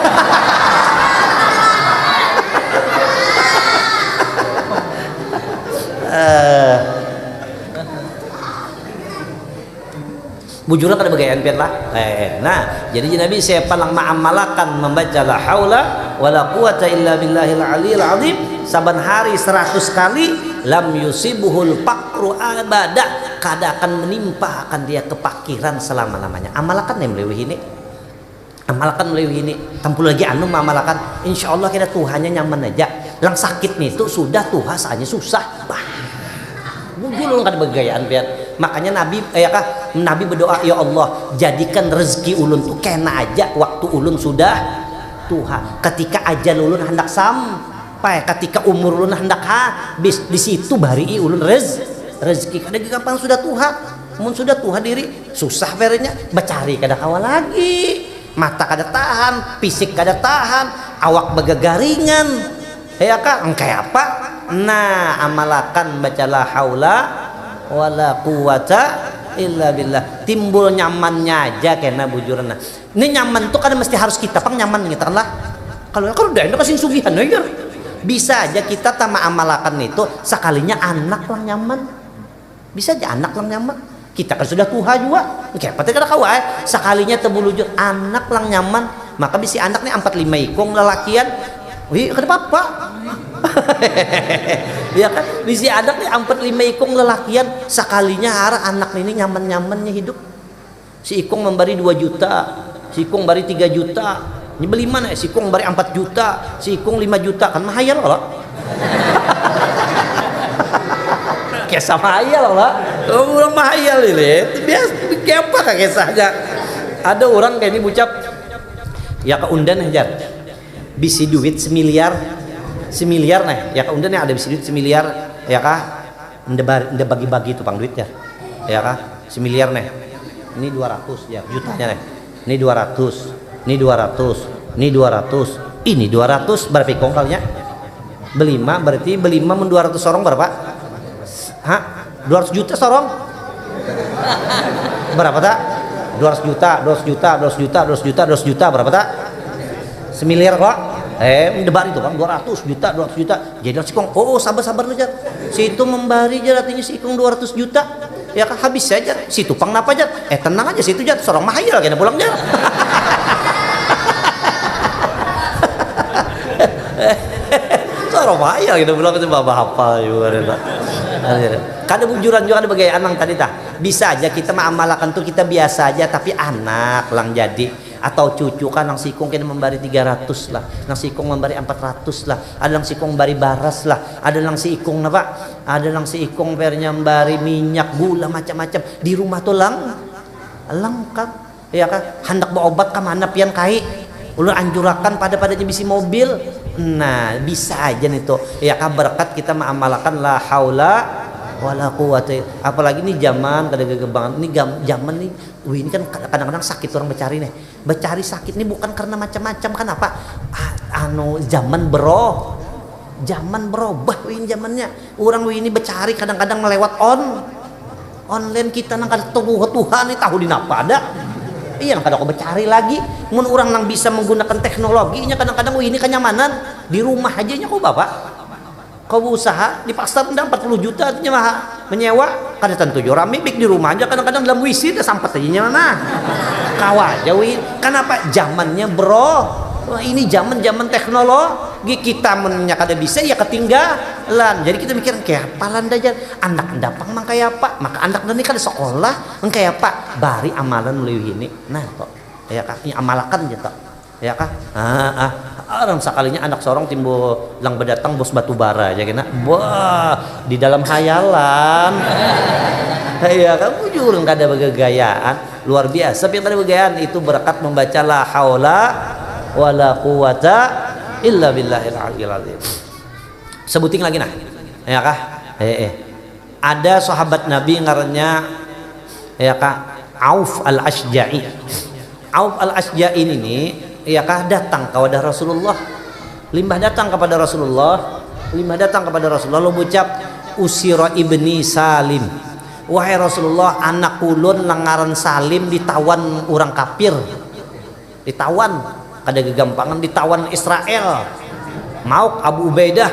Bujuran kada bagaian pian lah. Nah, jadi Nabi siapa yang ma'amalakan membaca la haula wala quwata illa billahil aliyil azim saban hari 100 kali, lam yusibuhul faqru abada, kada akan menimpa akan dia kepakiran selama-lamanya. Amalkan yang melewi ini, amalkan melewi ini, tampul lagi anu amalkan, insyaallah kita Tuhannya nyaman aja. Lang sakit nih itu sudah Tuhan saja susah. Bujul kan begayaan biar. Makanya Nabi berdoa, ya Allah jadikan rezeki ulun tuh kena aja waktu ulun sudah tuha, ketika ajal ulun hendak sampai, ketika umur ulun hendak habis, di situ bari ulun rezeki. Kadang gampang sudah tuha, mun sudah tuha diri susah verenya, becari kada kawa lagi, mata kada tahan, fisik kada tahan, awak begagaringan, ya kan engkai apa. Nah amalakan bacalah haula wala quwata illa billah, timbul nyamannya aja kena bujuran. Nah ini nyaman tuh kan mesti harus kita pang nyaman kita kan lah. Kalau udah enak kasih sugihan aja bisa aja kita tama amalakan itu sekalinya anak lang nyaman, bisa aja anak lang nyaman. Kita kan sudah tuha juga kayak apa kada kawa sekalinya tebulujur anak lang nyaman, maka bisi anak nih 4-5 ikong lelakian wih kada apa-apa. Ya kan bisi anak nih 4-5 ikong lelakian sekalinya harap anak ini nyaman-nyamannya hidup. Si ikong memberi 2 juta, si ikong bari 3 juta, ini beli mana si ikong bari 4 juta, si ikong 5 juta, kan mahayal loh. Kayak sama hayal lah, orang mahayal ini biasa kayak apa kayak kisahnya. Ada orang kayak ini bucap ya keundan aja bisi duit semiliar nih ya keundan ada bisi duit semiliar ya kah ende bagi-bagi itu pang duitnya ya kah semiliar nih ini 200 ya jutanya nih ini 200 ini 200 ini 200 ini 200 berapa ikong kalinya belima berarti belima men 200 sorong berapa 200 juta sorong berapa tak 200 juta 200 juta 200 juta 200 juta 200 juta berapa tak semiliar kok debar itu kan 200 juta 200 juta jadi si kong sabar lu Jat si itu membari Jat artinya si ikong 200 juta ya kan habis saja si tupang napa Jat tenang aja si itu Jat sorong mahayal kena pulang Jat. Sorong mahayal kena pulang itu apa juga kada bujuran juga ada bagai anak tadi tah bisa aja kita mengamalkan tuh kita biasa aja tapi anak lang jadi atau cucu kan nang sikong kena membari 300 lah, nang sikong membari 400 lah, ada nang sikong membari baras lah, ada nang sikong apa? Ada nang sikong pernya membari minyak, gula macam-macam. Di rumah tuh lengkap. Ya kan? Hendak bawa obat ke mana pian kai? Ulun anjurakan pada bisi mobil. Nah, bisa aja nih tuh. Ya kan berkat kita mengamalkan la haula wala quwata. Apalagi nih zaman kada gegebangan ini zaman nih ini kan kadang-kadang sakit orang becari sakit nih bukan karena macam-macam kan apa zaman berubah ini zamannya orang ini becari kadang-kadang melewat online kita nang kada Tuhan nih tahu di napa ada iya kada kau becari lagi mun orang nang bisa menggunakan teknologinya kadang-kadang ini kenyamanan di rumah aja nya kau bapak kau usaha di pasar udah 40 juta menyewa kada tentu rame bik di rumah aja kadang-kadang dalam WC udah sampai aja mana kawa jauhin kenapa zamannya ini zaman teknologi kita mennya kada bisa ya ketinggalan jadi kita mikir kayak apa aja anak ndapang mang kayak apa maka anak ini kan sekolah kayak apa bari amalan melalui ini nah kok ya kan ini amalakan aja toh ya kan orang sekalinya anak sorong timbul lang berdatang bos batu bara aja kena wah di dalam hayalan ya kan bujur nggak ada begayaan luar biasa tapi ada begayaan itu berkat membaca la haula wala quwata illa billahil aliyil azim. Sebuting lagi nah ya kah ada sahabat Nabi ngarannya ya kah Auf al-Ashja'i. Auf al-Ashja'i ini ya kah datang kepada Rasulullah limbah datang kepada Rasulullah lo ucap usira ibni Salim wahai Rasulullah anak kulun langaran Salim ditawan orang kafir ditawan kada gegampangan ditawan Israel Mauk Abu Ubaidah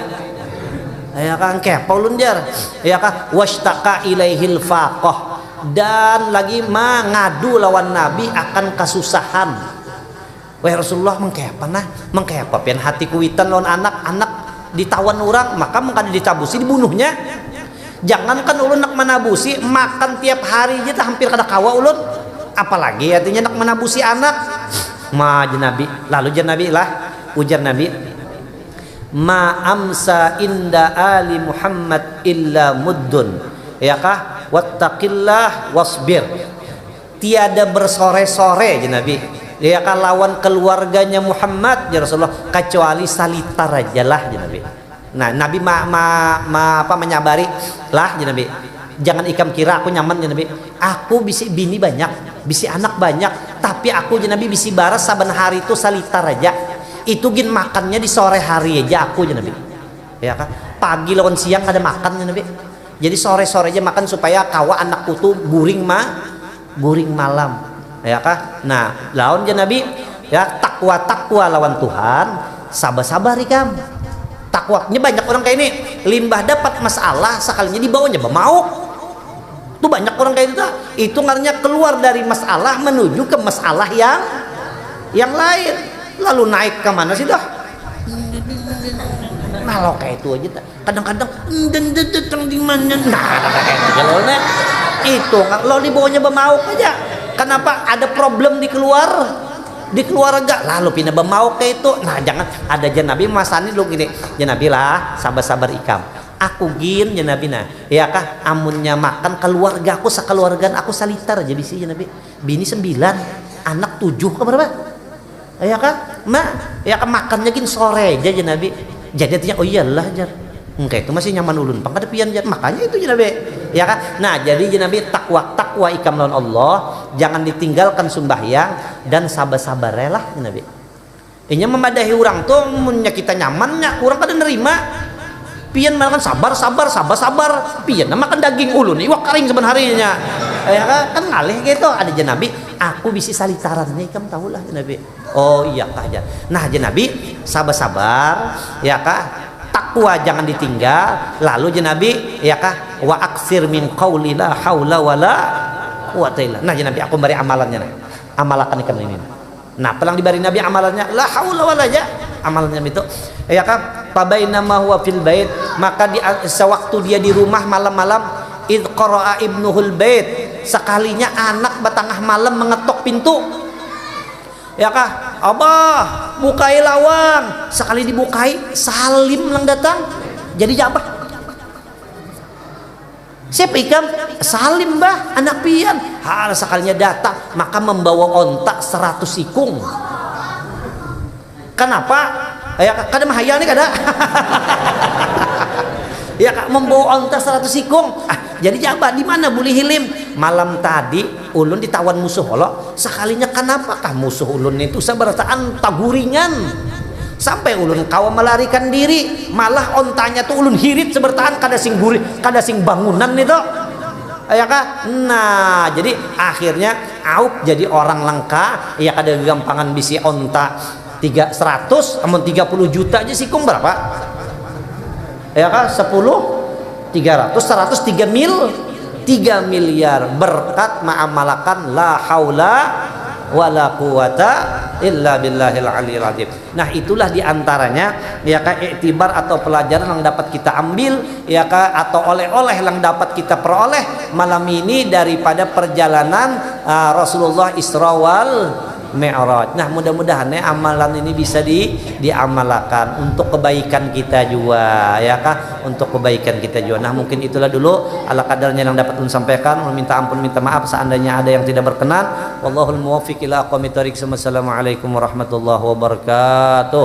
ya kan kepa ulun jar ya kan washtaka ilaihil faqah dan lagi mengadu lawan Nabi akan kesusahan. Wahai Rasulullah mengkepa pian hati kuitan lawan anak ditawan orang maka mengkada ditabusi dibunuhnya Jangankan ulun nak menabusi makan tiap hari aja hampir kada kawa ulun, apalagi artinya nak menabusi anak. Ma Nabi, lalu Nabi lah ujar Nabi, ma amsa inda ali Muhammad illa muddun, ya kah, wattaqillah wasbir. Tiada bersore-sore Nabi, ya kah, lawan keluarganya Muhammad ya Rasulullah, kecuali salitar aja lah Nabi. Nah, Nabi menyabari lah Nabi. Jangan ikam kira aku nyaman Nabi. Aku bisi bini banyak, bisi anak banyak, tapi aku Nabi bisi baras saban hari itu salitar aja. Itu gin makannya di sore hari aja aku Nabi. Ya kan? Pagi lawan siang kada makan Nabi. Jadi sore-sore aja makan supaya kawa anakku tuh guring malam. Ya kan? Nah, lawan Nabi ya takwa lawan Tuhan, sabar-sabar ikam. Takwanya banyak orang kayak ini, limbah dapat masalah sekalinya dibawanya bemauk. Tuh banyak orang kayak itu ngarnya keluar dari masalah menuju ke masalah yang lain, lalu naik ke mana sih dah. Nah lo kayak itu aja kadang-kadang dan di mana, nah kayak itu aja lo nih, itu lo dibawanya bemauk aja. Kenapa? Ada problem di keluarga lalu pindah bemau ke itu. Nah jangan ada Nabi masani lu gini, Nabi lah sabar-sabar ikam, aku gin Nabi, nah ya kah amunnya makan keluarga aku sakeluargaan aku salitar aja bisi Nabi, bini 9 anak 7 ke berapa ya kah ya kah makannya gin sore aja Nabi. Jadi artinya oh iyalah jar kayak itu masih nyaman ulun pangkadepian jar, makanya itu Nabi ya kan. Nah jadi Nabi takwa ikam lawan Allah, jangan ditinggalkan sembahyang dan sabar-sabar lah Nabi. Ini memadahi orang tuh munnya kita nyamannya orang kada nerima pian makan sabar pian makan daging ulun iwak karing saban harinya ya kan ngalih gitu. Ada Nabi aku bisi salitarannya ikam tahulah Nabi. Oh iya kah aja. Nah Nabi sabar-sabar ya kah, takwa jangan ditinggal, lalu Nabi ya kah wa aksir min qauli la haula wala quwata illa. Nah Nabi aku beri amalannya nah. Amalakan ikan ini. Nah pelang diberi Nabi amalannya la haula wala aja amalannya itu ya kah tabainama huwa fil bait, maka di sewaktu dia di rumah malam-malam id qara'a ibnuhul bait, sekalinya anak batangah malam mengetok pintu ya kah, abah bukai lawang, sekali dibukai Salim lang datang. Jadi apa siapa ikam? Salim bah anak pian. Sekalinya datang maka membawa ontak 100 ikung. Kenapa ya kada mahaya nih kada ya kak membawa ontak 100 ikung. Jadi jaba di mana boleh hilim malam tadi ulun ditawan musuh lo, sekalinya kenapakah musuh ulun itu seberataan taguringan sampai ulun kawa melarikan diri, malah ontanya tuh ulun hirit sebertaan kada sing gurih kada sing bangunan itu ya kah. Nah jadi akhirnya Aup jadi orang langka ya kada gampangan bisi onta 100 amun 30 juta aja sikung berapa ya kah 10 300 100 3 miliar berkat ma'amalakan la haula wala quwata illa billahil aliyil azim. Nah itulah diantaranya ya kah iktibar atau pelajaran yang dapat kita ambil ya kah, atau oleh-oleh yang dapat kita peroleh malam ini daripada perjalanan Rasulullah Isra wal Mi'raj. Nah mudah-mudahan amalan ini bisa diamalkan untuk kebaikan kita juga ya kah, untuk kebaikan kita juga. Nah mungkin itulah dulu ala kadarnya yang dapat sampaikan. Meminta ampun minta maaf seandainya ada yang tidak berkenan. Wallahul muwaffiq ila aqwamit thoriq. Wassalamualaikum warahmatullahi wabarakatuh.